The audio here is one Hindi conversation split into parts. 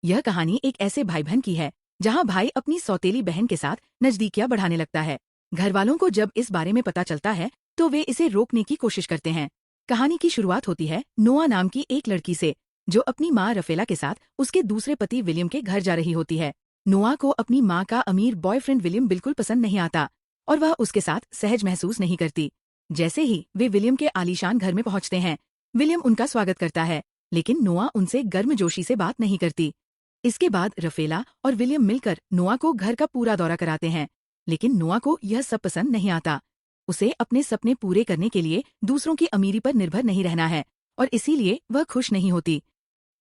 यह कहानी एक ऐसे भाई बहन की है जहां भाई अपनी सौतेली बहन के साथ नजदीकियां बढ़ाने लगता है। घर वालों को जब इस बारे में पता चलता है तो वे इसे रोकने की कोशिश करते हैं। कहानी की शुरुआत होती है नोआ नाम की एक लड़की से, जो अपनी माँ रफेला के साथ उसके दूसरे पति विलियम के घर जा रही होती है। नोआ को अपनी माँ का अमीर बॉयफ्रेंड विलियम बिल्कुल पसंद नहीं आता और वह उसके साथ सहज महसूस नहीं करती। जैसे ही वे विलियम के आलीशान घर में पहुंचते हैं, विलियम उनका स्वागत करता है, लेकिन नोआ उनसे गर्मजोशी से बात नहीं करती। इसके बाद रफेला और विलियम मिलकर नोआ को घर का पूरा दौरा कराते हैं, लेकिन नोआ को यह सब पसंद नहीं आता। उसे अपने सपने पूरे करने के लिए दूसरों की अमीरी पर निर्भर नहीं रहना है और इसीलिए वह खुश नहीं होती।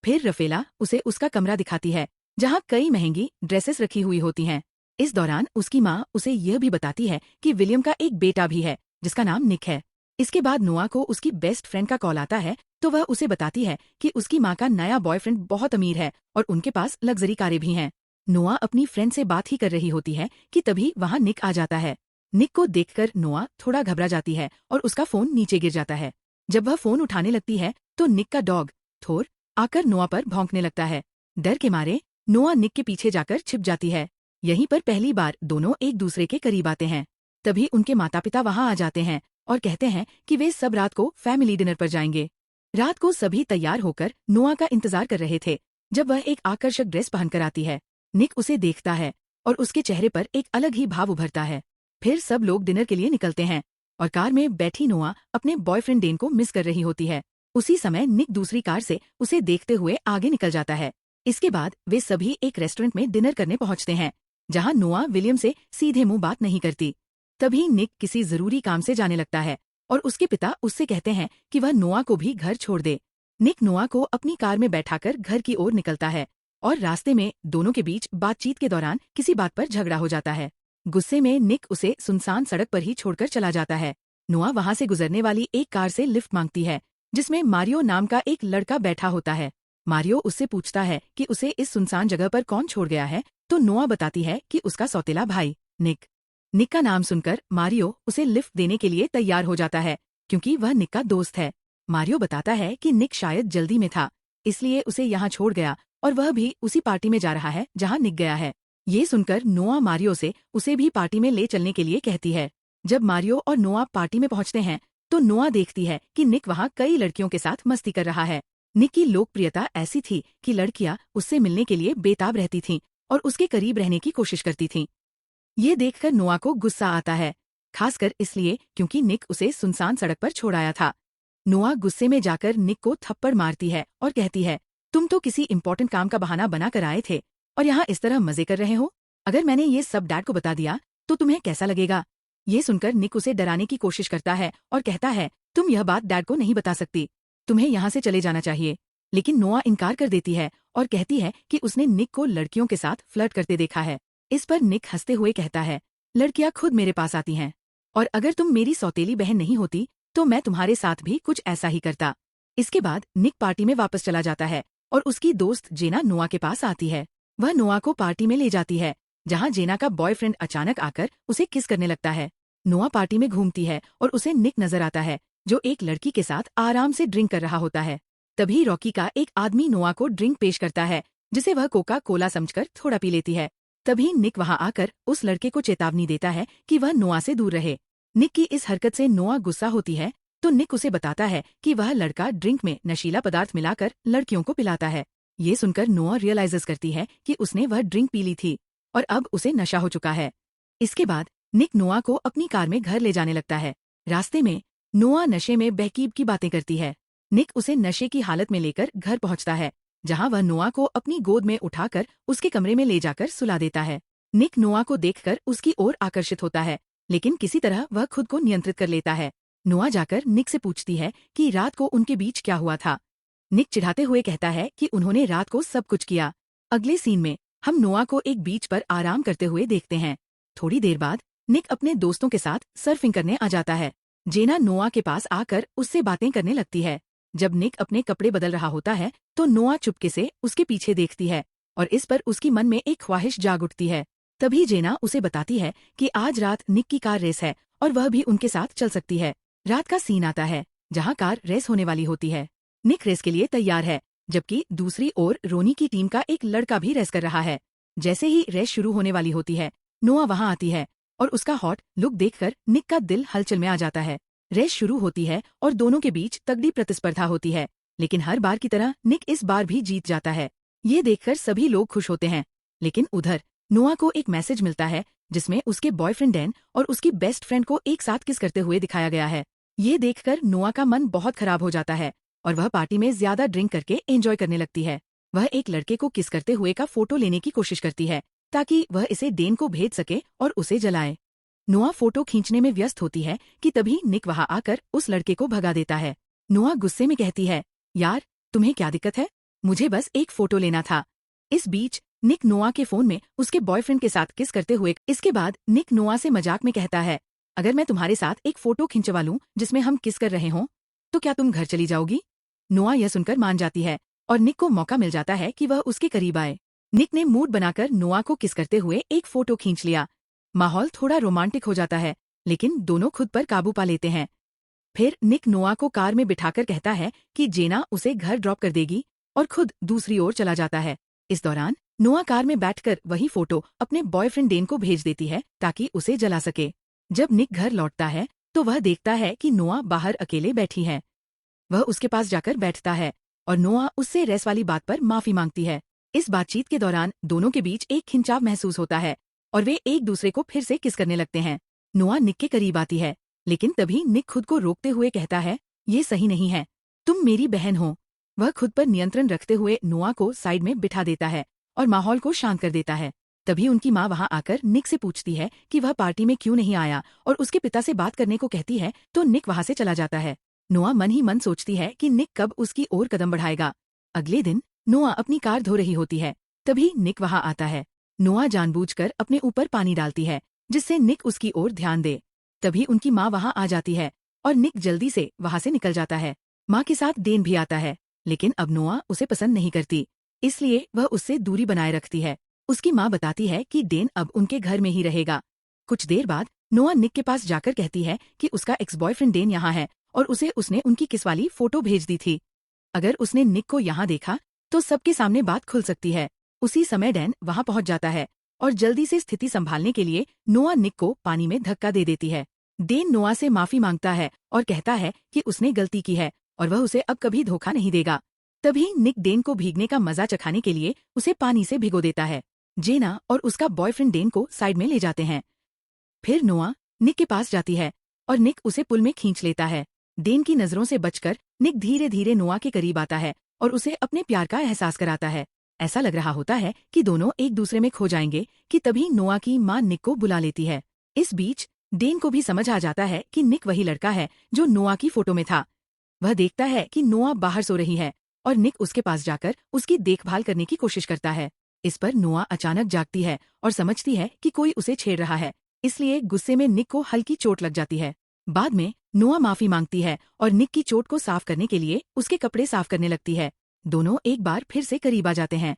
फिर रफेला उसे उसका कमरा दिखाती है, जहाँ कई महंगी ड्रेसेस रखी हुई होती हैं। इस दौरान उसकी माँ उसे यह भी बताती है कि विलियम का एक बेटा भी है जिसका नाम निक है। इसके बाद नोआ को उसकी बेस्ट फ्रेंड का कॉल आता है, तो वह उसे बताती है कि उसकी माँ का नया बॉयफ्रेंड बहुत अमीर है और उनके पास लग्जरी कारें भी हैं। नोआ अपनी फ्रेंड से बात ही कर रही होती है कि तभी वहाँ निक आ जाता है। निक को देखकर नोआ थोड़ा घबरा जाती है और उसका फोन नीचे गिर जाता है। जब वह फोन उठाने लगती है तो निक का डॉग थोर आकर नोआ पर भौंकने लगता है। डर के मारे नोआ निक के पीछे जाकर छिप जाती है। यहीं पर पहली बार दोनों एक दूसरे के करीब आते हैं। तभी उनके माता पिता वहाँ आ जाते हैं और कहते हैं कि वे सब रात को फैमिली डिनर पर जाएंगे। रात को सभी तैयार होकर नोआ का इंतजार कर रहे थे, जब वह एक आकर्षक ड्रेस पहनकर आती है। निक उसे देखता है और उसके चेहरे पर एक अलग ही भाव उभरता है। फिर सब लोग डिनर के लिए निकलते हैं और कार में बैठी नोआ अपने बॉयफ्रेंड डेन को मिस कर रही होती है। उसी समय निक दूसरी कार से उसे देखते हुए आगे निकल जाता है। इसके बाद वे सभी एक रेस्टोरेंट में डिनर करने पहुंचते हैं, जहां नोआ विलियम से सीधे मुंह बात नहीं करती। तभी निक किसी जरूरी काम से जाने लगता है और उसके पिता उससे कहते हैं कि वह नोआ को भी घर छोड़ दे। निक नोआ को अपनी कार में बैठाकर घर की ओर निकलता है और रास्ते में दोनों के बीच बातचीत के दौरान किसी बात पर झगड़ा हो जाता है। गुस्से में निक उसे सुनसान सड़क पर ही छोड़कर चला जाता है। नोआ वहां से गुजरने वाली एक कार से लिफ्ट मांगती है, जिसमें मारियो नाम का एक लड़का बैठा होता है। मारियो उससे पूछता है कि उसे इस सुनसान जगह पर कौन छोड़ गया है, तो नोआ बताती है कि उसका सौतेला भाई निक। निक का नाम सुनकर मारियो उसे लिफ्ट देने के लिए तैयार हो जाता है, क्योंकि वह निक का दोस्त है। मारियो बताता है कि निक शायद जल्दी में था, इसलिए उसे यहाँ छोड़ गया और वह भी उसी पार्टी में जा रहा है जहाँ निक गया है। ये सुनकर नोआ मारियो से उसे भी पार्टी में ले चलने के लिए कहती है। जब मारियो और नोआ पार्टी में पहुंचते हैं तो नोआ देखती है कि निक वहाँ कई लड़कियों के साथ मस्ती कर रहा है। निक की लोकप्रियता ऐसी थी कि लड़कियां उससे मिलने के लिए बेताब रहती थीं और उसके करीब रहने की कोशिश करती थीं। ये देखकर नोआ को गुस्सा आता है, खासकर इसलिए क्योंकि निक उसे सुनसान सड़क पर छोड़ आया था। नोआ गुस्से में जाकर निक को थप्पड़ मारती है और कहती है, तुम तो किसी इम्पोर्टेंट काम का बहाना बना कर आए थे और यहाँ इस तरह मजे कर रहे हो। अगर मैंने ये सब डैड को बता दिया तो तुम्हें कैसा लगेगा। ये सुनकर निक उसे डराने की कोशिश करता है और कहता है, तुम यह बात डैड को नहीं बता सकती, तुम्हें यहाँ से चले जाना चाहिए। लेकिन नोआ इनकार कर देती है और कहती है कि उसने निक को लड़कियों के साथ फ्लर्ट करते देखा है। इस पर निक हंसते हुए कहता है, लड़कियां खुद मेरे पास आती हैं और अगर तुम मेरी सौतेली बहन नहीं होती तो मैं तुम्हारे साथ भी कुछ ऐसा ही करता। इसके बाद निक पार्टी में वापस चला जाता है और उसकी दोस्त जेना नोआ के पास आती है। वह नोआ को पार्टी में ले जाती है, जहाँ जेना का बॉयफ्रेंड अचानक आकर उसे किस करने लगता है। नोआ पार्टी में घूमती है और उसे निक नजर आता है, जो एक लड़की के साथ आराम से ड्रिंक कर रहा होता है। तभी रॉकी का एक आदमी नोआ को ड्रिंक पेश करता है, जिसे वह कोका कोला समझकर थोड़ा पी लेती है। तभी निक वहां आकर उस लड़के को चेतावनी देता है कि वह नोआ से दूर रहे। निक की इस हरकत से नोआ गुस्सा होती है, तो निक उसे बताता है कि वह लड़का ड्रिंक में नशीला पदार्थ मिलाकर लड़कियों को पिलाता है। ये सुनकर नोआ रियलाइजेस करती है कि उसने वह ड्रिंक पी ली थी और अब उसे नशा हो चुका है। इसके बाद निक नोआ को अपनी कार में घर ले जाने लगता है। रास्ते में नोआ नशे में बहकीब की बातें करती है। निक उसे नशे की हालत में लेकर घर पहुंचता है, जहां वह नोआ को अपनी गोद में उठाकर उसके कमरे में ले जाकर सुला देता है। निक नोआ को देखकर उसकी ओर आकर्षित होता है, लेकिन किसी तरह वह खुद को नियंत्रित कर लेता है। नोआ जाकर निक से पूछती है कि रात को उनके बीच क्या हुआ था। निक चिढ़ाते हुए कहता है कि उन्होंने रात को सब कुछ किया। अगले सीन में हम नोआ को एक बीच पर आराम करते हुए देखते हैं। थोड़ी देर बाद निक अपने दोस्तों के साथ सर्फिंग करने आ जाता है। जेना नोआ के पास आकर उससे बातें करने लगती है। जब निक अपने कपड़े बदल रहा होता है तो नोआ चुपके से उसके पीछे देखती है और इस पर उसकी मन में एक ख्वाहिश जाग उठती है। तभी जेना उसे बताती है कि आज रात निक की कार रेस है और वह भी उनके साथ चल सकती है। रात का सीन आता है, जहाँ कार रेस होने वाली होती है। निक रेस के लिए तैयार है, जबकि दूसरी ओर रोनी की टीम का एक लड़का भी रेस कर रहा है। जैसे ही रेस शुरू होने वाली होती है, नोआ वहां आती है और उसका हॉट लुक देखकर निक का दिल हलचल में आ जाता है। रेस शुरू होती है और दोनों के बीच तगड़ी प्रतिस्पर्धा होती है, लेकिन हर बार की तरह निक इस बार भी जीत जाता है। ये देखकर सभी लोग खुश होते हैं, लेकिन उधर नोआ को एक मैसेज मिलता है जिसमें उसके बॉयफ्रेंड डैन और उसकी बेस्ट फ्रेंड को एक साथ किस करते हुए दिखाया गया है। ये देखकर नोआ का मन बहुत खराब हो जाता है और वह पार्टी में ज्यादा ड्रिंक करके एंजॉय करने लगती है। वह एक लड़के को किस करते हुए का फोटो लेने की कोशिश करती है ताकि वह इसे डेन को भेज सके और उसे जलाए। नोआ फोटो खींचने में व्यस्त होती है कि तभी निक वहां आकर उस लड़के को भगा देता है। नोआ गुस्से में कहती है, यार तुम्हें क्या दिक्कत है, मुझे बस एक फोटो लेना था। इस बीच निक नोआ के फोन में उसके बॉयफ्रेंड के साथ किस करते हुए। इसके बाद निक नोआ से मजाक में कहता है, अगर मैं तुम्हारे साथ एक फोटो खिंचवा लूं जिसमें हम किस कर रहे हों, तो क्या तुम घर चली जाओगी? नोआ यह सुनकर मान जाती है और निक को मौका मिल जाता है कि वह उसके करीब आए। निक ने मूड बनाकर नोआ को किस करते हुए एक फोटो खींच लिया। माहौल थोड़ा रोमांटिक हो जाता है, लेकिन दोनों खुद पर काबू पा लेते हैं। फिर निक नोआ को कार में बिठाकर कहता है कि जेना उसे घर ड्रॉप कर देगी और खुद दूसरी ओर चला जाता है। इस दौरान नोआ कार में बैठकर वही फोटो अपने बॉयफ्रेंड डेन को भेज देती है ताकि उसे जला सके। जब निक घर लौटता है तो वह देखता है कि नोआ बाहर अकेले बैठी है। वह उसके पास जाकर बैठता है और नोआ उससे रेस वाली बात पर माफी मांगती है। इस बातचीत के दौरान दोनों के बीच एक खिंचाव महसूस होता है और वे एक दूसरे को फिर से किस करने लगते हैं। नोआ निक के करीब आती है, लेकिन तभी निक खुद को रोकते हुए कहता है, ये सही नहीं है, तुम मेरी बहन हो। वह खुद पर नियंत्रण रखते हुए नोआ को साइड में बिठा देता है और माहौल को शांत कर देता है। तभी उनकी माँ वहां आकर निक से पूछती है कि वह पार्टी में क्यों नहीं आया और उसके पिता से बात करने को कहती है तो निक वहां से चला जाता है। नोआ मन ही मन सोचती है कि निक कब उसकी ओर कदम बढ़ाएगा। अगले दिन नोआ अपनी कार धो रही होती है, तभी निक वहां आता है। नोआ जानबूझकर अपने ऊपर पानी डालती है जिससे निक उसकी ओर ध्यान दे। तभी उनकी माँ वहां आ जाती है और निक जल्दी से वहां से निकल जाता है। माँ के साथ डेन भी आता है, लेकिन अब नोआ उसे पसंद नहीं करती, इसलिए वह उससे दूरी बनाए रखती है। उसकी माँ बताती है कि डेन अब उनके घर में ही रहेगा। कुछ देर बाद नोआ निक के पास जाकर कहती है कि उसका एक्स बॉयफ्रेंड डेन यहाँ है और उसे उसने उनकी किस वाली फोटो भेज दी थी। अगर उसने निक को यहाँ देखा तो सबके सामने बात खुल सकती है। उसी समय डैन वहां पहुंच जाता है और जल्दी से स्थिति संभालने के लिए नोआ निक को पानी में धक्का दे देती है। डेन नोआ से माफी मांगता है और कहता है कि उसने गलती की है और वह उसे अब कभी धोखा नहीं देगा। तभी निक डेन को भीगने का मजा चखाने के लिए उसे पानी से भिगो देता है। जेना और उसका बॉयफ्रेंड डेन को साइड में ले जाते हैं। फिर नोआ निक के पास जाती है और निक उसे पुल में खींच लेता है। डेन की नजरों से बचकर निक धीरे धीरे नोआ के करीब आता है और उसे अपने प्यार का एहसास कराता है। ऐसा लग रहा होता है कि दोनों एक दूसरे में खो जाएंगे कि तभी नोआ की माँ निक को बुला लेती है। इस बीच डेन को भी समझ आ जाता है कि निक वही लड़का है जो नोआ की फोटो में था। वह देखता है कि नोआ बाहर सो रही है और निक उसके पास जाकर उसकी देखभाल करने की कोशिश करता है। इस पर नोआ अचानक जागती है और समझती है कि कोई उसे छेड़ रहा है, इसलिए गुस्से में निक को हल्की चोट लग जाती है। बाद में नोआ माफी मांगती है और निक की चोट को साफ करने के लिए उसके कपड़े साफ करने लगती है। दोनों एक बार फिर से करीब आ जाते हैं।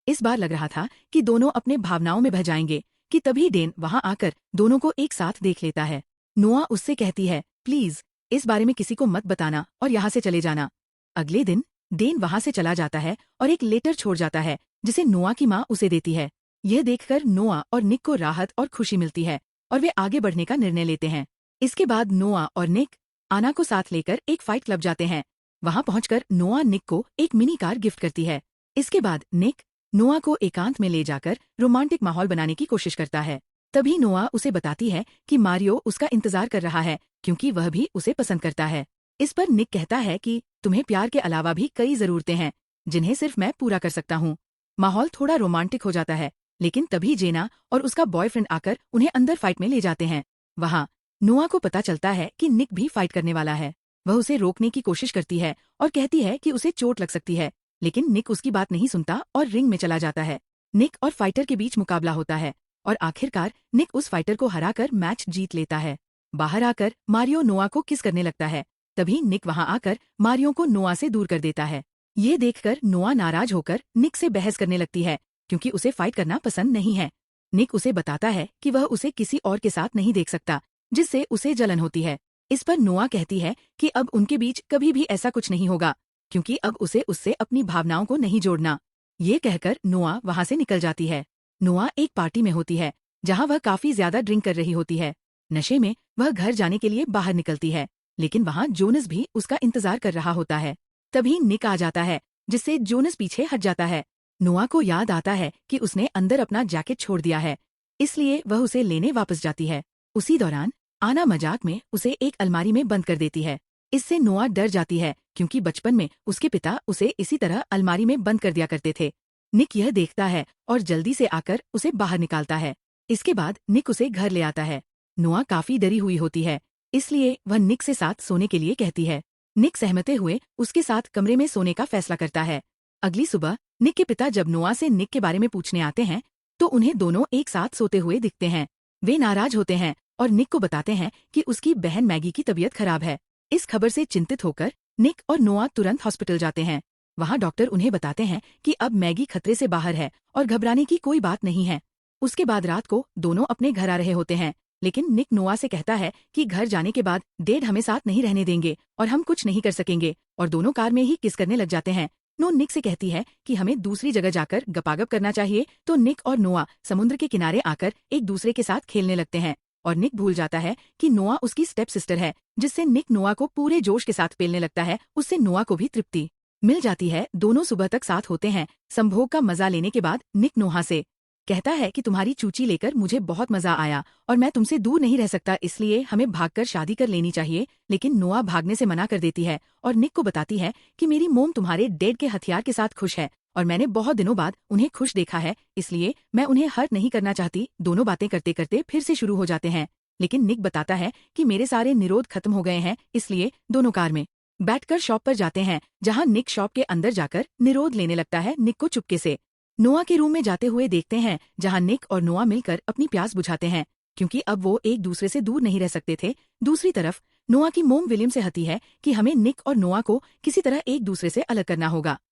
इस बार लग रहा था कि दोनों अपने भावनाओं में बह जाएंगे कि तभी डेन वहां आकर दोनों को एक साथ देख लेता है। नोआ उससे कहती है, प्लीज इस बारे में किसी को मत बताना और यहाँ से चले जाना। अगले दिन डेन वहां से चला जाता है और एक लेटर छोड़ जाता है जिसे नोआ की माँ उसे देती है। यह देखकर नोआ और निक को राहत और खुशी मिलती है और वे आगे बढ़ने का निर्णय लेते हैं। इसके बाद नोआ और निक आना को साथ लेकर एक फाइट क्लब जाते हैं। वहां पहुंचकर नोआ निक को एक मिनी कार गिफ्ट करती है। इसके बाद निक नोआ को एकांत में ले जाकर रोमांटिक माहौल बनाने की कोशिश करता है। तभी नोआ उसे बताती है कि मारियो उसका इंतजार कर रहा है क्योंकि वह भी उसे पसंद करता है। इस पर निक कहता है कि तुम्हें प्यार के अलावा भी कई जरूरतें हैं जिन्हें सिर्फ मैं पूरा कर सकता हूँ। माहौल थोड़ा रोमांटिक हो जाता है, लेकिन तभी जेना और उसका बॉयफ्रेंड आकर उन्हें अंदर फाइट में ले जाते हैं। वहाँ नोआ को पता चलता है कि निक भी फाइट करने वाला है। वह उसे रोकने की कोशिश करती है और कहती है कि उसे चोट लग सकती है, लेकिन निक उसकी बात नहीं सुनता और रिंग में चला जाता है। निक और फाइटर के बीच मुकाबला होता है और आखिरकार निक उस फाइटर को हराकर मैच जीत लेता है। बाहर आकर मारियो नोआ को किस करने लगता है, तभी निक वहां आकर मारियो को नोआ से दूर कर देता है। ये देखकर नोआ नाराज होकर निक से बहस करने लगती है क्योंकि उसे फाइट करना पसंद नहीं है। निक उसे बताता है कि वह उसे किसी और के साथ नहीं देख सकता, जिससे उसे जलन होती है। इस पर नोआ कहती है कि अब उनके बीच कभी भी ऐसा कुछ नहीं होगा क्योंकि अब उसे उससे अपनी भावनाओं को नहीं जोड़ना। ये कहकर नोआ वहां से निकल जाती है। नोआ एक पार्टी में होती है जहां वह काफी ज्यादा ड्रिंक कर रही होती है। नशे में वह घर जाने के लिए बाहर निकलती है, लेकिन वहां जोनस भी उसका इंतजार कर रहा होता है। तभी निक आ जाता है, जिससे जोनस पीछे हट जाता है। नोआ को याद आता है कि उसने अंदर अपना जैकेट छोड़ दिया है, इसलिए वह उसे लेने वापस जाती है। उसी दौरान आना मजाक में उसे एक अलमारी में बंद कर देती है। इससे नोआ डर जाती है, क्योंकि बचपन में उसके पिता उसे इसी तरह अलमारी में बंद कर दिया करते थे। निक यह देखता है और जल्दी से आकर उसे बाहर निकालता है। इसके बाद निक उसे घर ले आता है। नोआ काफी डरी हुई होती है, इसलिए वह निक से साथ सोने के लिए कहती है। निक सहमते हुए उसके साथ कमरे में सोने का फैसला करता है। अगली सुबह निक के पिता जब नोआ से निक के बारे में पूछने आते हैं, तो उन्हें दोनों एक साथ सोते हुए दिखते हैं। वे नाराज होते हैं और निक को बताते हैं कि उसकी बहन मैगी की तबीयत खराब है। इस खबर से चिंतित होकर निक और नोआ तुरंत हॉस्पिटल जाते हैं। वहां डॉक्टर उन्हें बताते हैं कि अब मैगी खतरे से बाहर है और घबराने की कोई बात नहीं है। उसके बाद रात को दोनों अपने घर आ रहे होते हैं, लेकिन निक नोआ से कहता है कि घर जाने के बाद डैड हमें साथ नहीं रहने देंगे और हम कुछ नहीं कर सकेंगे, और दोनों कार में ही किस करने लग जाते हैं। नो निक से कहती है कि हमें दूसरी जगह जाकर गपागप करना चाहिए, तो निक और नोआ समुद्र के किनारे आकर एक दूसरे के साथ खेलने लगते हैं। और निक भूल जाता है कि नोआ उसकी स्टेप सिस्टर है, जिससे निक नोआ को पूरे जोश के साथ पेलने लगता है। उससे नोआ को भी तृप्ति मिल जाती है। दोनों सुबह तक साथ होते हैं। संभोग का मजा लेने के बाद निक नोहा से कहता है कि तुम्हारी चूची लेकर मुझे बहुत मजा आया और मैं तुमसे दूर नहीं रह सकता, इसलिए हमें भागकर शादी कर लेनी चाहिए। लेकिन नोआ भागने से मना कर देती है और निक को बताती है कि मेरी मोम तुम्हारे डैड के हथियार के साथ खुश है और मैंने बहुत दिनों बाद उन्हें खुश देखा है, इसलिए मैं उन्हें हर्ट नहीं करना चाहती। दोनों बातें करते करते फिर से शुरू हो जाते हैं, लेकिन निक बताता है कि मेरे सारे निरोध खत्म हो गए हैं, इसलिए दोनों कार में बैठकर शॉप पर जाते हैं, जहां निक शॉप के अंदर जाकर निरोध लेने लगता है निक को चुपके से। नोआ के रूम में जाते हुए देखते हैं, जहां निक और नोआ मिलकर अपनी प्यास बुझाते हैं, क्योंकि अब वो एक दूसरे से दूर नहीं रह सकते थे। दूसरी तरफ नोआ की मोम विलियम से हती है कि हमें निक और नोआ को किसी तरह एक दूसरे से अलग करना होगा।